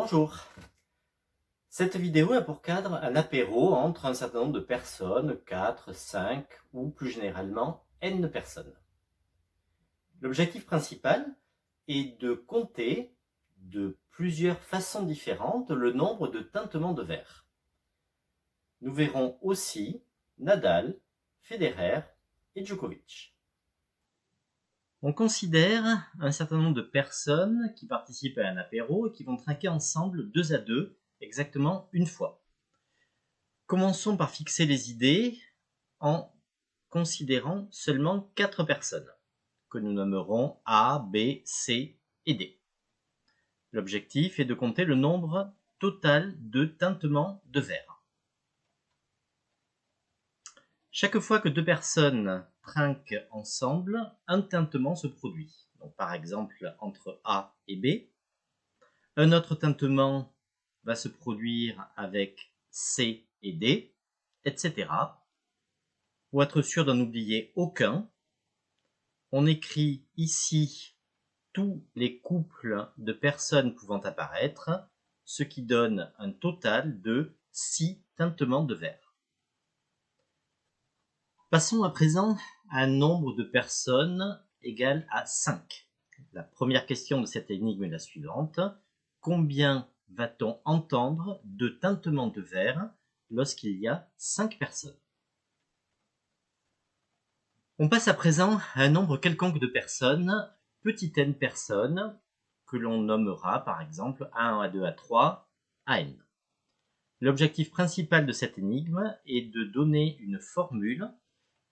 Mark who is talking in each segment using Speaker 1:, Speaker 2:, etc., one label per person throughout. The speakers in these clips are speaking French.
Speaker 1: Bonjour. Cette vidéo a pour cadre un apéro entre un certain nombre de personnes, 4, 5 ou plus généralement N personnes. L'objectif principal est de compter de plusieurs façons différentes le nombre de tintements de verre. Nous verrons aussi Nadal, Federer et Djokovic. On considère un certain nombre de personnes qui participent à un apéro et qui vont trinquer ensemble 2 à 2, exactement une fois. Commençons par fixer les idées en considérant seulement 4 personnes, que nous nommerons A, B, C et D. L'objectif est de compter le nombre total de tintements de verre. Chaque fois que 2 personnes trinquent ensemble, un tintement se produit. Donc, par exemple, entre A et B. Un autre tintement va se produire avec C et D, etc. Pour être sûr d'en oublier aucun, on écrit ici tous les couples de personnes pouvant apparaître, ce qui donne un total de 6 tintements de verre. Passons à présent à un nombre de personnes égal à 5. La première question de cette énigme est la suivante. Combien va-t-on entendre de tintements de verre lorsqu'il y a 5 personnes? On passe à présent à un nombre quelconque de personnes, petit n personnes, que l'on nommera par exemple A1, A2, A3, AN. L'objectif principal de cette énigme est de donner une formule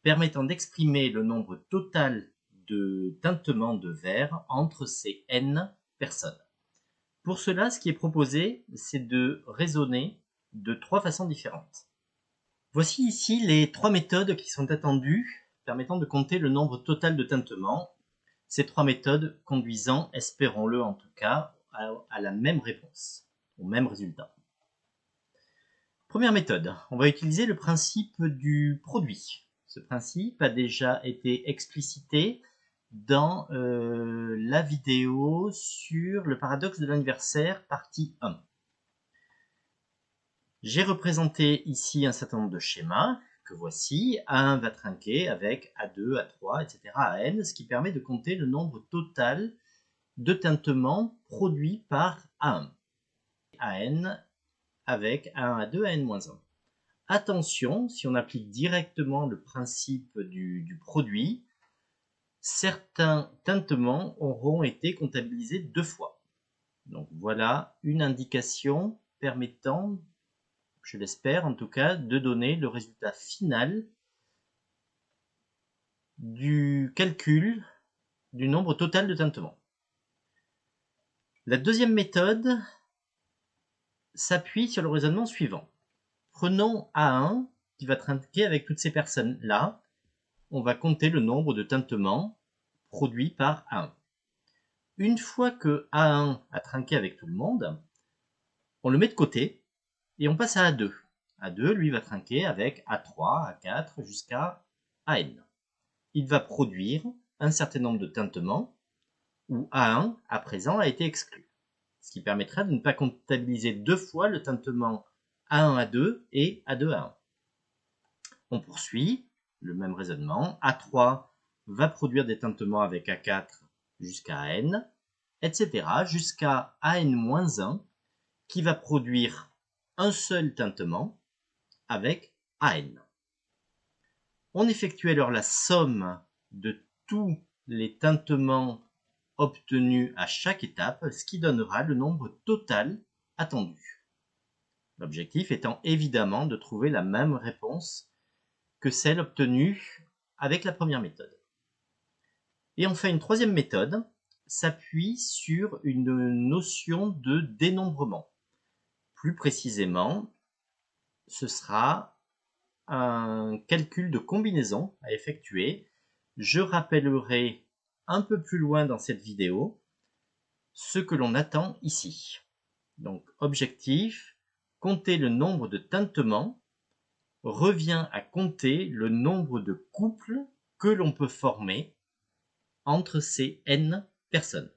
Speaker 1: permettant d'exprimer le nombre total de tintements de verre entre ces n personnes. Pour cela, ce qui est proposé, c'est de raisonner de 3 façons différentes. Voici ici les 3 méthodes qui sont attendues permettant de compter le nombre total de tintements. Ces 3 méthodes conduisant, espérons-le en tout cas, à la même réponse, au même résultat. Première méthode, on va utiliser le principe du produit. Ce principe a déjà été explicité dans la vidéo sur le paradoxe de l'anniversaire, partie 1. J'ai représenté ici un certain nombre de schémas que voici. A1 va trinquer avec A2, A3, etc. AN, ce qui permet de compter le nombre total de tintements produits par A1. AN avec A1, A2, AN-1. Attention, si on applique directement le principe du produit, certains tintements auront été comptabilisés 2 fois. Donc voilà une indication permettant, je l'espère en tout cas, de donner le résultat final du calcul du nombre total de tintements. La deuxième méthode s'appuie sur le raisonnement suivant. Prenons A1 qui va trinquer avec toutes ces personnes-là. On va compter le nombre de tintements produits par A1. Une fois que A1 a trinqué avec tout le monde, on le met de côté et on passe à A2. A2, lui, va trinquer avec A3, A4 jusqu'à AN. Il va produire un certain nombre de tintements où A1, à présent, a été exclu. Ce qui permettra de ne pas comptabiliser 2 fois le tintement A1, A2 et A2, A1. On poursuit le même raisonnement. A3 va produire des tintements avec A4 jusqu'à AN, etc. jusqu'à AN-1 qui va produire un seul tintement avec AN. On effectue alors la somme de tous les tintements obtenus à chaque étape, ce qui donnera le nombre total attendu. L'objectif étant évidemment de trouver la même réponse que celle obtenue avec la première méthode. Et enfin, une troisième méthode s'appuie sur une notion de dénombrement. Plus précisément, ce sera un calcul de combinaison à effectuer. Je rappellerai un peu plus loin dans cette vidéo ce que l'on attend ici. Donc, objectif, compter le nombre de tintements revient à compter le nombre de couples que l'on peut former entre ces n personnes.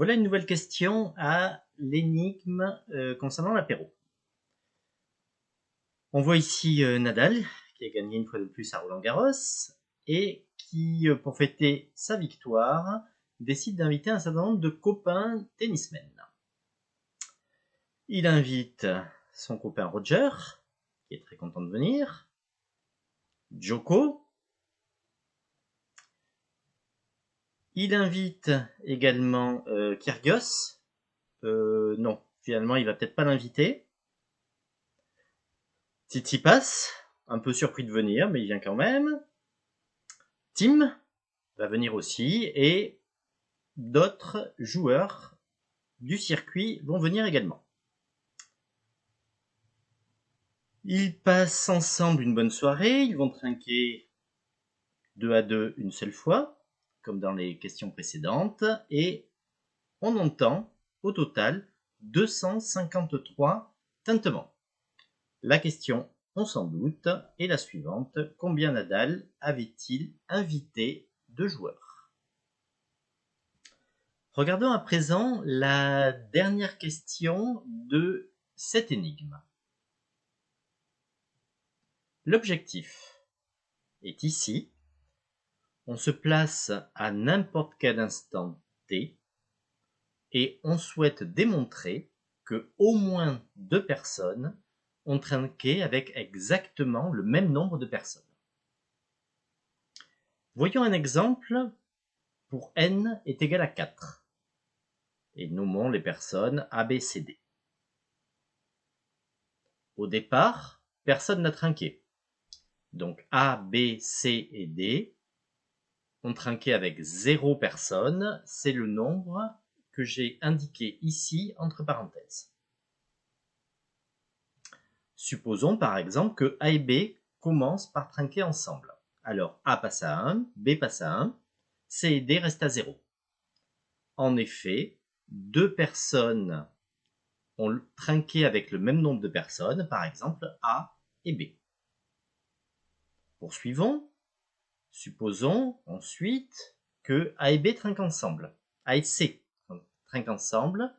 Speaker 1: Voilà une nouvelle question à l'énigme concernant l'apéro. On voit ici Nadal, qui a gagné une fois de plus à Roland-Garros, et qui, pour fêter sa victoire, décide d'inviter un certain nombre de copains tennismen. Il invite son copain Roger, qui est très content de venir, Djoko. Il invite également Kyrgios. Non, finalement, il va peut-être pas l'inviter. Tsitsipas, un peu surpris de venir, mais il vient quand même. Tim va venir aussi, et d'autres joueurs du circuit vont venir également. Ils passent ensemble une bonne soirée, ils vont trinquer 2 à 2 une seule fois, comme dans les questions précédentes, et on entend au total 253 tintements. La question, on s'en doute, est la suivante: combien Nadal avait-il invité de joueurs? Regardons à présent la dernière question de cette énigme. L'objectif est ici. On se place à n'importe quel instant t et on souhaite démontrer que au moins 2 personnes ont trinqué avec exactement le même nombre de personnes. Voyons un exemple pour n est égal à 4 et nommons les personnes A, B, C, D. Au départ, personne n'a trinqué. Donc A, B, C et D ont trinqué avec 0 personne, c'est le nombre que j'ai indiqué ici entre parenthèses. Supposons par exemple que A et B commencent par trinquer ensemble. Alors A passe à 1, B passe à 1, C et D restent à 0. En effet, 2 personnes ont trinqué avec le même nombre de personnes, par exemple A et B. Poursuivons. Supposons ensuite que A et B trinquent ensemble. A et C trinquent ensemble.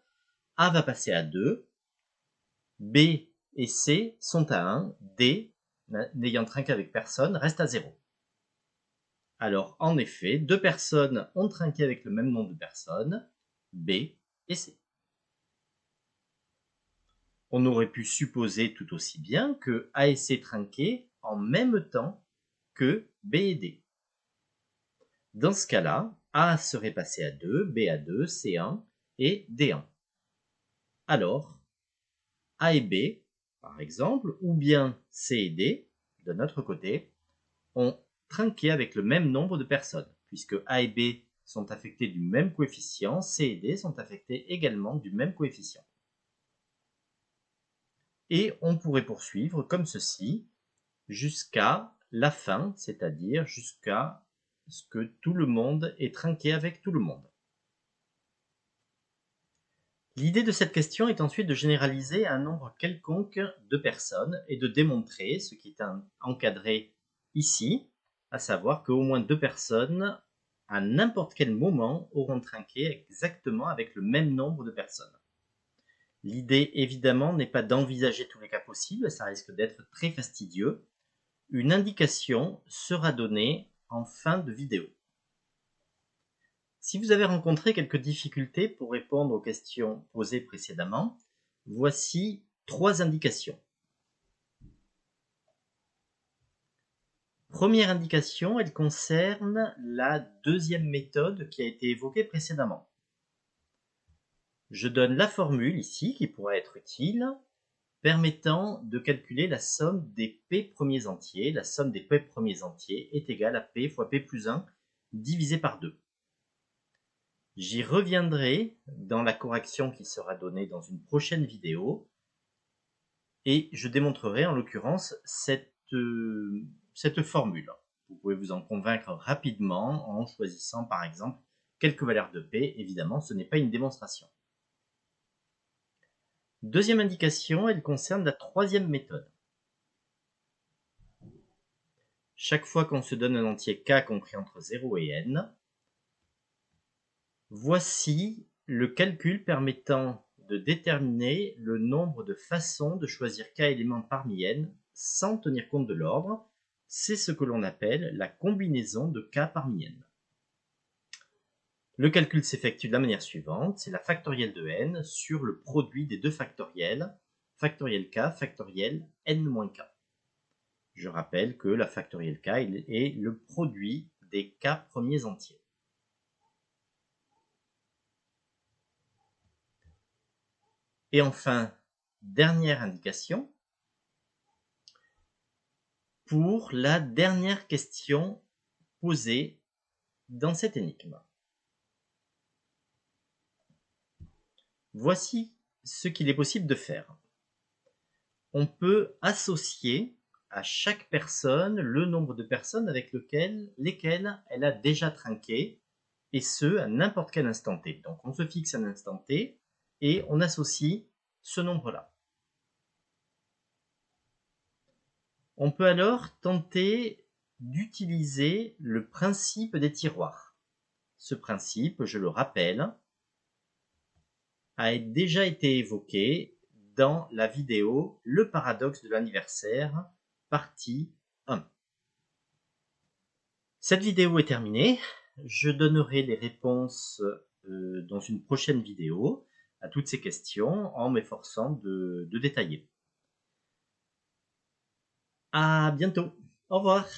Speaker 1: A va passer à 2. B et C sont à 1. D, n'ayant trinqué avec personne, reste à 0. Alors, en effet, 2 personnes ont trinqué avec le même nombre de personnes, B et C. On aurait pu supposer tout aussi bien que A et C trinquaient en même temps que B et D. Dans ce cas-là, A serait passé à 2, B à 2, C 1 et D 1. Alors, A et B, par exemple, ou bien C et D, de notre côté, ont trinqué avec le même nombre de personnes, puisque A et B sont affectés du même coefficient, C et D sont affectés également du même coefficient. Et on pourrait poursuivre comme ceci jusqu'à la fin, c'est-à-dire jusqu'à ce que tout le monde ait trinqué avec tout le monde. L'idée de cette question est ensuite de généraliser à un nombre quelconque de personnes et de démontrer ce qui est encadré ici, à savoir qu'au moins 2 personnes, à n'importe quel moment, auront trinqué exactement avec le même nombre de personnes. L'idée, évidemment, n'est pas d'envisager tous les cas possibles, ça risque d'être très fastidieux. Une indication sera donnée en fin de vidéo. Si vous avez rencontré quelques difficultés pour répondre aux questions posées précédemment, voici 3 indications. Première indication, elle concerne la deuxième méthode qui a été évoquée précédemment. Je donne la formule ici qui pourrait être utile, permettant de calculer la somme des p premiers entiers. La somme des p premiers entiers est égale à p fois p plus 1 divisé par 2. J'y reviendrai dans la correction qui sera donnée dans une prochaine vidéo et je démontrerai en l'occurrence cette formule. Vous pouvez vous en convaincre rapidement en choisissant par exemple quelques valeurs de p. Évidemment, ce n'est pas une démonstration. Deuxième indication, elle concerne la troisième méthode. Chaque fois qu'on se donne un entier k compris entre 0 et n, voici le calcul permettant de déterminer le nombre de façons de choisir k éléments parmi n sans tenir compte de l'ordre, c'est ce que l'on appelle la combinaison de k parmi n. Le calcul s'effectue de la manière suivante, c'est la factorielle de n sur le produit des deux factoriels, factoriel k, factoriel n-k. Je rappelle que la factorielle k est le produit des k premiers entiers. Et enfin, dernière indication, pour la dernière question posée dans cette énigme. Voici ce qu'il est possible de faire. On peut associer à chaque personne le nombre de personnes avec lesquelles elle a déjà trinqué, et ce, à n'importe quel instant t. Donc on se fixe un instant t, et on associe ce nombre-là. On peut alors tenter d'utiliser le principe des tiroirs. Ce principe, je le rappelle, a déjà été évoqué dans la vidéo « Le paradoxe de l'anniversaire », partie 1. Cette vidéo est terminée. Je donnerai les réponses dans une prochaine vidéo à toutes ces questions en m'efforçant de détailler. À bientôt. Au revoir.